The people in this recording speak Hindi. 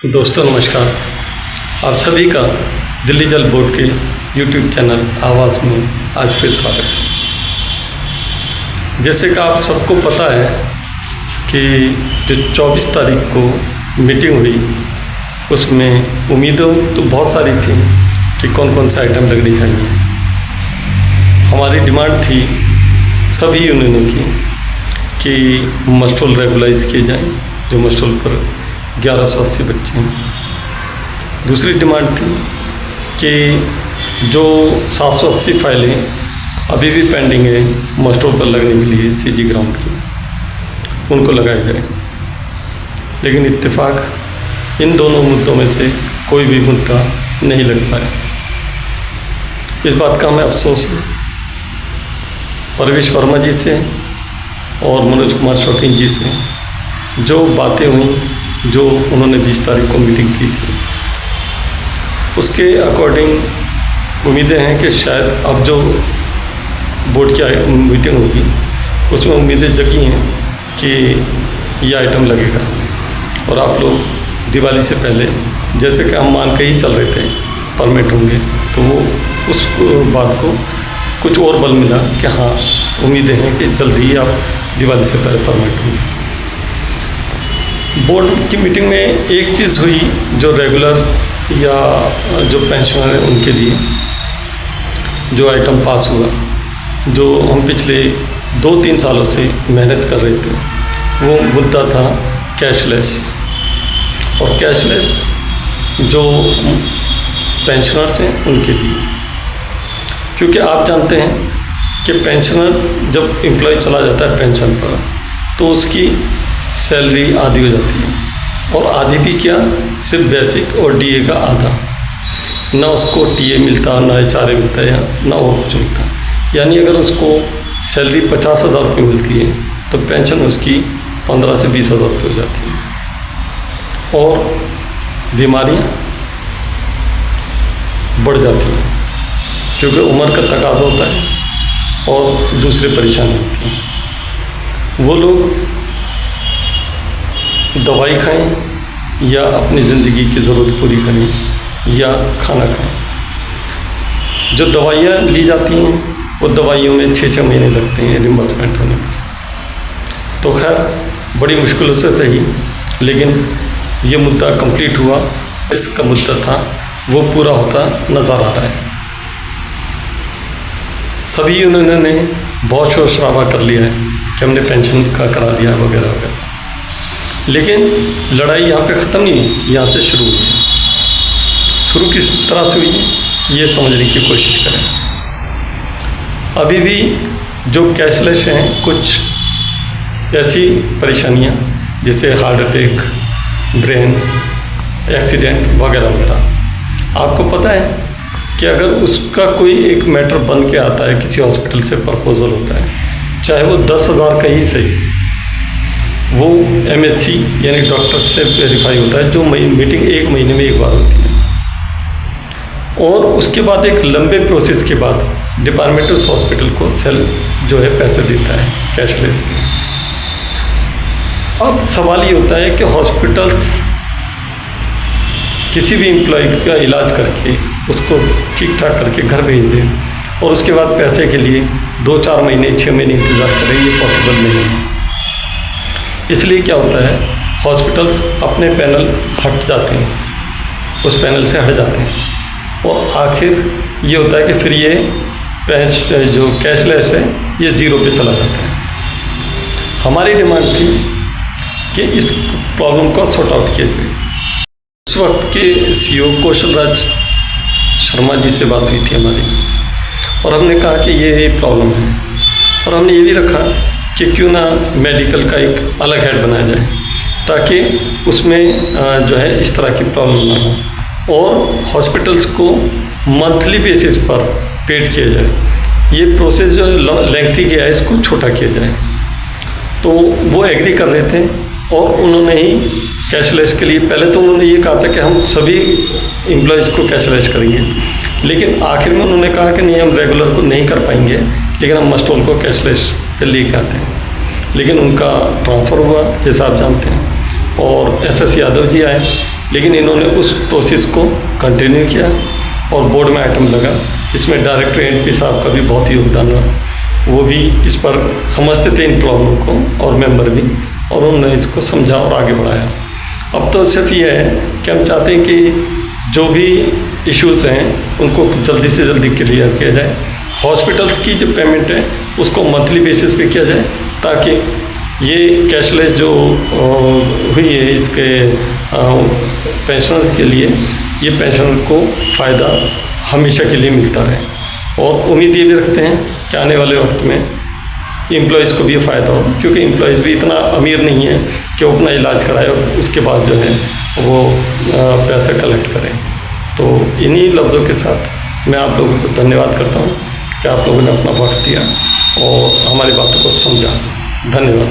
दोस्तों नमस्कार। आप सभी का दिल्ली जल बोर्ड के YouTube चैनल आवाज़ में आज फिर स्वागत है। जैसे कि आप सबको पता है कि जो 24 तारीख को मीटिंग हुई उसमें उम्मीदें तो बहुत सारी थी कि कौन कौन से आइटम लगने चाहिए। हमारी डिमांड थी सभी यूनियनों की कि मस्टोल रेगुलाइज किए जाएं, जो मस्टोल पर 1180 बच्चे हैं। दूसरी डिमांड थी कि जो 780 फाइलें अभी भी पेंडिंग है मस्टोल पर लगने के लिए सीजी ग्राउंड की, उनको लगाया जाए। लेकिन इत्तेफाक इन दोनों मुद्दों में से कोई भी मुद्दा नहीं लग पाया। इस बात का हमें अफसोस है परवेश वर्मा जी से और मनोज कुमार शौकीन जी से। जो बातें हुई, जो उन्होंने 20 तारीख को मीटिंग की थी, उसके अकॉर्डिंग उम्मीदें हैं कि शायद अब जो बोर्ड की मीटिंग होगी उसमें उम्मीदें जगी हैं कि यह आइटम लगेगा और आप लोग दिवाली से पहले, जैसे कि हम मान के ही चल रहे थे परमिट होंगे, तो वो उस बात को कुछ और बल मिला कि हाँ उम्मीदें हैं कि जल्दी ही आप दिवाली से पहले परमिट होंगे। बोर्ड की मीटिंग में एक चीज़ हुई जो रेगुलर या जो पेंशनर हैं उनके लिए जो आइटम पास हुआ, जो हम पिछले 2-3 सालों से मेहनत कर रहे थे, वो मुद्दा था कैशलेस। और कैशलेस जो पेंशनर्स हैं उनके लिए, क्योंकि आप जानते हैं कि पेंशनर जब एम्प्लॉय चला जाता है पेंशन पर तो उसकी सैलरी आधी हो जाती है, और आधी भी क्या, सिर्फ बेसिक और डीए का आधा, ना उसको टीए मिलता, ना एचआरए मिलता है, ना और कुछ मिलता। यानी अगर उसको सैलरी 50,000 रुपये मिलती है तो पेंशन उसकी 15 से 20,000 रुपये हो जाती है। और बीमारियां बढ़ जाती हैं क्योंकि उम्र का तकाजा होता है और दूसरे परेशानी होती हैं। वो लोग दवाई खाएं या अपनी ज़िंदगी की ज़रूरत पूरी करें या खाना खाएं। जो दवाइयाँ ली जाती हैं वो दवाइयों में 6-6 महीने लगते हैं रिम्बर्समेंट होने पर। तो खैर बड़ी मुश्किलों से सही, लेकिन ये मुद्दा कंप्लीट हुआ। इसका मुद्दा था वो पूरा होता नज़र आ रहा है। सभी यूनियनों ने बहुत शोर शराबा कर लिया है कि हमने पेंशन का करा दिया वगैरह वगैरह, लेकिन लड़ाई यहाँ पे ख़त्म नहीं हुई, यहाँ से शुरू हुई है। शुरू किस तरह से हुई है ये समझने की कोशिश करें। अभी भी जो कैशलेस हैं, कुछ ऐसी परेशानियाँ जैसे हार्ट अटैक, ब्रेन एक्सीडेंट वगैरह वगैरह, आपको पता है कि अगर उसका कोई एक मैटर बन के आता है, किसी हॉस्पिटल से प्रपोजल होता है, चाहे वो 10,000 का ही सही, वो MHC यानी डॉक्टर से वेरीफाई होता है, जो मीटिंग 1 महीने में एक बार होती है। और उसके बाद एक लंबे प्रोसेस के बाद डिपार्टमेंट उस हॉस्पिटल को सेल जो है पैसे देता है कैशलेस के। अब सवाल ये होता है कि हॉस्पिटल्स किसी भी एम्प्लॉय का इलाज करके उसको ठीक ठाक करके घर भेज दें और उसके बाद पैसे के लिए 2-4 महीने 6 महीने इंतज़ार करें, ये पॉसिबल नहीं है। इसलिए क्या होता है, हॉस्पिटल्स अपने पैनल हट जाते हैं, उस पैनल से हट जाते हैं, और आखिर ये होता है कि फिर ये जो कैशलेस है ये ज़ीरो पे चला जाता है। हमारी डिमांड थी कि इस प्रॉब्लम को सॉर्ट आउट किया जाए। उस वक्त के CEO कौशल राज शर्मा जी से बात हुई थी हमारी, और हमने कहा कि ये प्रॉब्लम है, और हमने ये भी रखा कि क्यों ना मेडिकल का एक अलग हेड बनाया जाए ताकि उसमें जो है इस तरह की प्रॉब्लम ना हो, और हॉस्पिटल्स को मंथली बेसिस पर पेड किया जाए। ये प्रोसेस जो लेंथी किया है इसको छोटा किया जाए। तो वो एग्री कर रहे थे, और उन्होंने ही कैशलेस के लिए, पहले तो उन्होंने ये कहा था कि हम सभी एम्प्लॉयज़ को कैशलेस करेंगे, लेकिन आखिर में उन्होंने कहा कि नहीं, हम रेगुलर को नहीं कर पाएंगे, लेकिन हम मस्टोल को कैशलेस पे लेके आते हैं। लेकिन उनका ट्रांसफ़र हुआ जैसा आप जानते हैं, और SS यादव जी आए, लेकिन इन्होंने उस प्रोसेस को कंटिन्यू किया और बोर्ड में आइटम लगा। इसमें डायरेक्टर एनपी साहब का भी बहुत योगदान रहा। वो भी इस पर समझते थे इन प्रॉब्लम को और मेंबर भी, और उन्होंने इसको समझा और आगे बढ़ाया। अब तो सिर्फ ये है कि हम चाहते हैं कि जो भी इश्यूज़ हैं उनको जल्दी से जल्दी क्लियर किया जाए। हॉस्पिटल्स की जो पेमेंट है उसको मंथली बेसिस पे किया जाए, ताकि ये कैशलेस जो हुई है इसके पेंशनर के लिए, ये पेंशनर को फ़ायदा हमेशा के लिए मिलता रहे। और उम्मीद ये भी रखते हैं कि आने वाले वक्त में एम्प्लॉयज़ को भी फ़ायदा हो, क्योंकि एम्प्लॉयज़ भी इतना अमीर नहीं है कि वो अपना इलाज कराए और उसके बाद जो है वो पैसे कलेक्ट करें। तो इन्हीं लफ्ज़ों के साथ मैं आप लोगों को धन्यवाद करता हूँ कि आप लोगों ने अपना वक्त दिया और हमारी बातों को समझा। धन्यवाद।